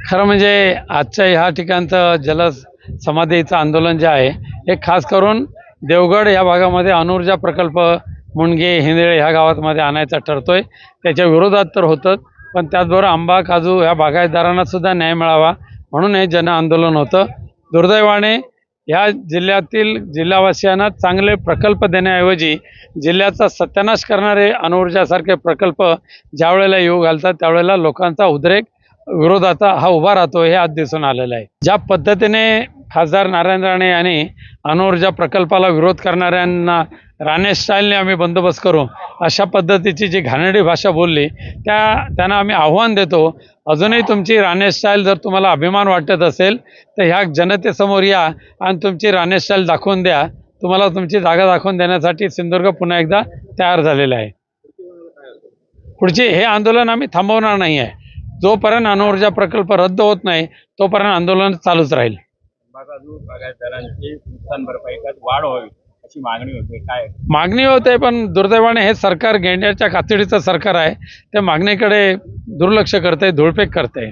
खरं म्हणजे आजच्या ह्या ठिकाणचं जलसमाधीचं आंदोलन जे आहे हे खास करून देवगड या भागामध्ये अणुऊर्जा प्रकल्प मुणगे हिंदळे ह्या गावामध्ये आणायचा ठरतोय. त्याच्या विरोधात तर होतंच, पण त्याचबरोबर आंबा काजू ह्या बागायतदारांना सुद्धा न्याय मिळावा म्हणून हे जन आंदोलन होतं. दुर्दैवाने ह्या जिल्ह्यातील जिल्हावासियांना चांगले प्रकल्प देण्याऐवजी जिल्ह्याचा सत्यानाश करणारे अणुऊर्जासारखे प्रकल्प ज्या वेळेला येऊ घालतात त्यावेळेला लोकांचा उद्रेक विरोधाचा हा उभा राहतो हे आज दिसून आलेलं आहे. ज्या पद्धतीने खासदार नारायण राणे यांनी अणुऊर्जा प्रकल्पाला विरोध करणाऱ्यांना राणे स्टाईलने आम्ही बंदोबस्त करू अशा पद्धतीची जी घाणेरडी भाषा बोलली त्यांना आम्ही आव्हान देतो. अजूनही तुमची राणे स्टाईल जर तुम्हाला अभिमान वाटत असेल तर ह्या जनतेसमोर या आणि तुमची राणे स्टाईल दाखवून द्या. तुम्हाला तुमची जागा दाखवून देण्यासाठी सिंधुदुर्ग पुन्हा एकदा तयार झालेला आहे. पुढचे हे आंदोलन आम्ही थांबवणार नाही आहे. जोपर्यंत अणुऊर्जा प्रकल्प रद्द होत नाही तोपर्यंत आंदोलन चालूच राहील. बागायतदारांची नुकसान भरपाईत वाढ व्हावी अशी मागणी होते. काय मागणी होते, पण दुर्दैवाने हे सरकार गेंड्याच्या कातडीचं सरकार आहे. ते मागणीकडे दुर्लक्ष करते, धुळफेक करते.